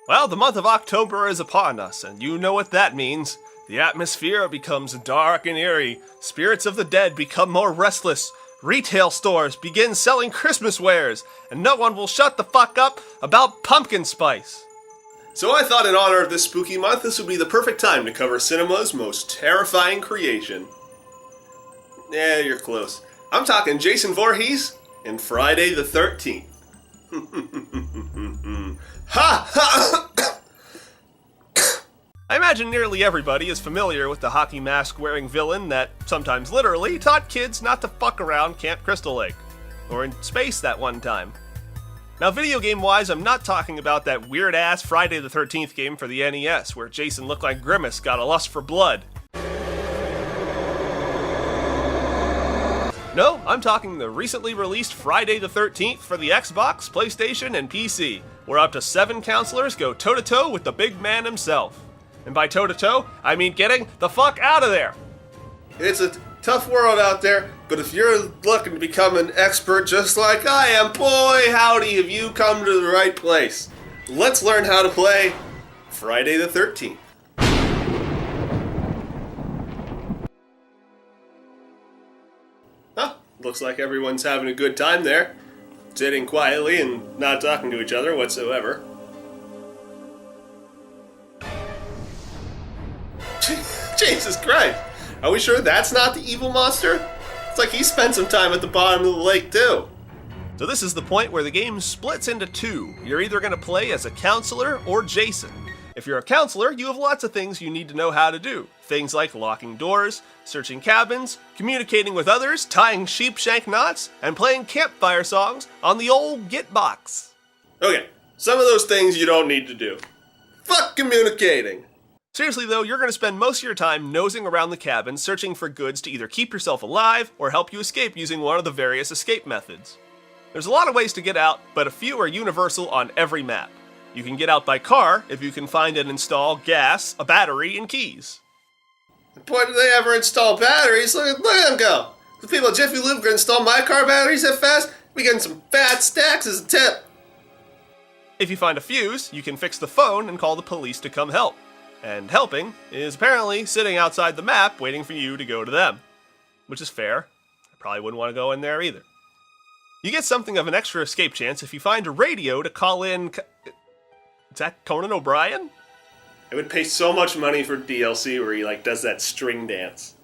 Well, the month of October is upon us, and you know what that means. The atmosphere becomes dark and eerie, spirits of the dead become more restless, retail stores begin selling Christmas wares, and no one will shut the fuck up about pumpkin spice. So I thought in honor of this spooky month, this would be the perfect time to cover cinema's most terrifying creation. Yeah, you're close. I'm talking Jason Voorhees in Friday the 13th. Ha! Ha! I imagine nearly everybody is familiar with the hockey mask-wearing villain that, sometimes literally, taught kids not to fuck around Camp Crystal Lake. Or in space that one time. Now, video game-wise, I'm not talking about that weird-ass Friday the 13th game for the NES, where Jason looked like Grimace got a lust for blood. No, I'm talking the recently released Friday the 13th for the Xbox, PlayStation, and PC, where up to 7 counselors go toe-to-toe with the big man himself. And by toe-to-toe, I mean getting the fuck out of there! It's a tough world out there, but if you're looking to become an expert just like I am, boy howdy have you come to the right place. Let's learn how to play Friday the 13th. Looks like everyone's having a good time there, sitting quietly and not talking to each other whatsoever. Jesus Christ! Are we sure that's not the evil monster? It's like he spent some time at the bottom of the lake too. So this is the point where the game splits into two. You're either going to play as a counselor or Jason. If you're a counselor, you have lots of things you need to know how to do. Things like locking doors, searching cabins, communicating with others, tying sheepshank knots, and playing campfire songs on the old Gitbox. Okay, some of those things you don't need to do. Fuck communicating! Seriously though, you're going to spend most of your time nosing around the cabin searching for goods to either keep yourself alive or help you escape using one of the various escape methods. There's a lot of ways to get out, but a few are universal on every map. You can get out by car if you can find and install gas, a battery, and keys. Boy, did they ever install batteries? Look at them go! The people at Jiffy Lube can install my car batteries that fast? We getting some fat stacks as a tip. If you find a fuse, you can fix the phone and call the police to come help. And helping is apparently sitting outside the map waiting for you to go to them. Which is fair. I probably wouldn't want to go in there either. You get something of an extra escape chance if you find a radio to call in... Is that Conan O'Brien? I would pay so much money for DLC where he does that string dance.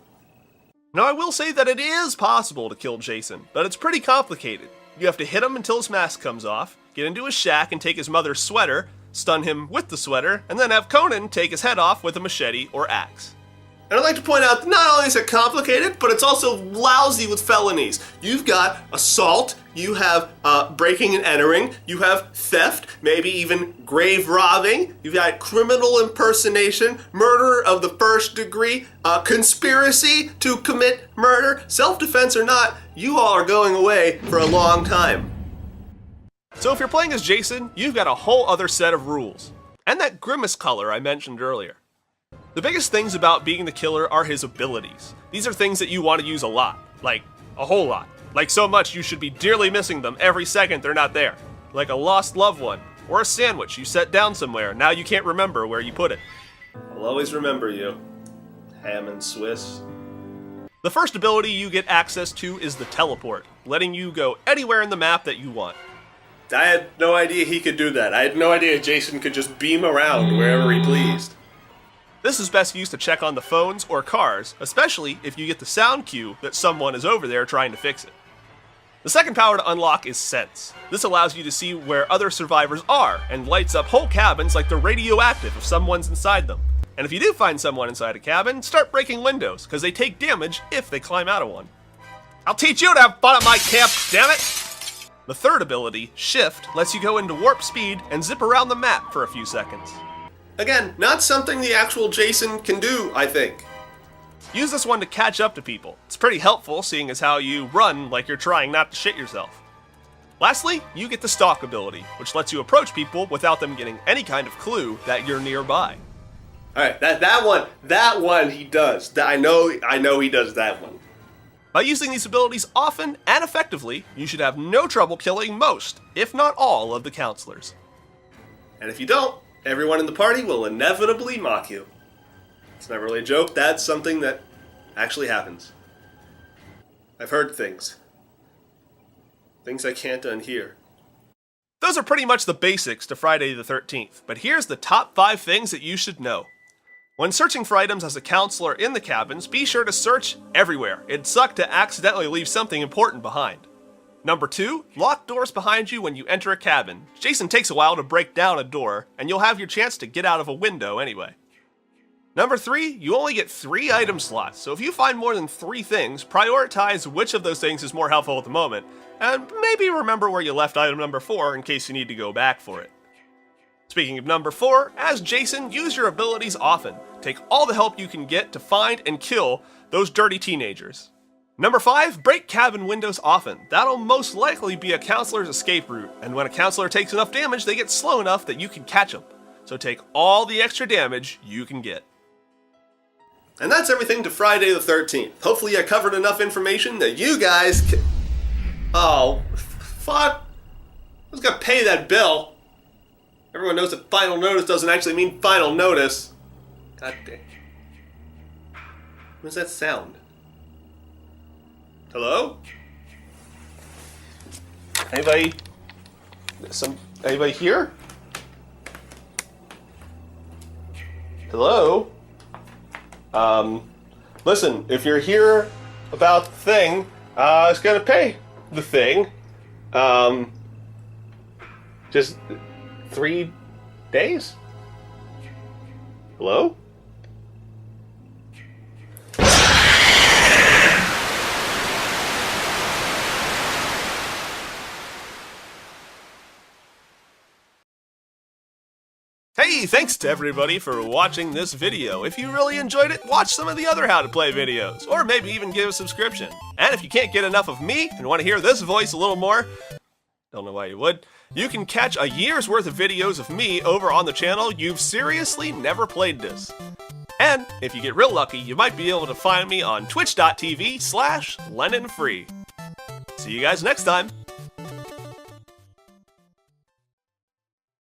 Now I will say that it is possible to kill Jason, but it's pretty complicated. You have to hit him until his mask comes off, get into his shack and take his mother's sweater, stun him with the sweater, and then have Conan take his head off with a machete or axe. And I'd like to point out that not only is it complicated, but it's also lousy with felonies. You've got assault, you have breaking and entering, you have theft, maybe even grave robbing, you've got criminal impersonation, murder of the first degree, conspiracy to commit murder, self-defense or not, you all are going away for a long time. So if you're playing as Jason, you've got a whole other set of rules. And that grimace color I mentioned earlier. The biggest things about being the killer are his abilities. These are things that you want to use a lot. Like, a whole lot. Like so much you should be dearly missing them every second they're not there. Like a lost loved one. Or a sandwich you set down somewhere, now you can't remember where you put it. I'll always remember you. Ham and Swiss. The first ability you get access to is the teleport, letting you go anywhere in the map that you want. I had no idea he could do that. I had no idea Jason could just beam around wherever he pleased. This is best used to check on the phones or cars, especially if you get the sound cue that someone is over there trying to fix it. The second power to unlock is Sense. This allows you to see where other survivors are and lights up whole cabins like they're radioactive if someone's inside them. And if you do find someone inside a cabin, start breaking windows, because they take damage if they climb out of one. I'll teach you to have fun at my camp, damn it! The third ability, Shift, lets you go into warp speed and zip around the map for a few seconds. Again, not something the actual Jason can do, I think. Use this one to catch up to people. It's pretty helpful seeing as how you run like you're trying not to shit yourself. Lastly, you get the stalk ability, which lets you approach people without them getting any kind of clue that you're nearby. Alright, that one he does. I know he does that one. By using these abilities often and effectively, you should have no trouble killing most, if not all, of the counselors. And if you don't, everyone in the party will inevitably mock you. It's not really a joke, that's something that actually happens. I've heard things. Things I can't unhear. Those are pretty much the basics to Friday the 13th, but here's the top 5 things that you should know. When searching for items as a counselor in the cabins, be sure to search everywhere. It'd suck to accidentally leave something important behind. Number 2, lock doors behind you when you enter a cabin. Jason takes a while to break down a door, and you'll have your chance to get out of a window anyway. Number 3, you only get 3 item slots, so if you find more than 3 things, prioritize which of those things is more helpful at the moment, and maybe remember where you left item number 4 in case you need to go back for it. Speaking of number 4, as Jason, use your abilities often. Take all the help you can get to find and kill those dirty teenagers. Number 5, break cabin windows often. That'll most likely be a counselor's escape route, and when a counselor takes enough damage, they get slow enough that you can catch them. So take all the extra damage you can get. And that's everything to Friday the 13th. Hopefully I covered enough information that you guys can... Oh, fuck. Who's gonna pay that bill? Everyone knows that final notice doesn't actually mean final notice. God damn. What does that sound? Hello? Anybody? Anybody here? Hello? Listen, if you're here about the thing, I was gonna pay the thing. Just 3 days? Hello? Hey, thanks to everybody for watching this video. If you really enjoyed it, watch some of the other How to Play videos, or maybe even give a subscription. And if you can't get enough of me and want to hear this voice a little more, don't know why you would, you can catch a year's worth of videos of me over on the channel You've Seriously Never Played This. And if you get real lucky, you might be able to find me on twitch.tv/LennonFree. See you guys next time.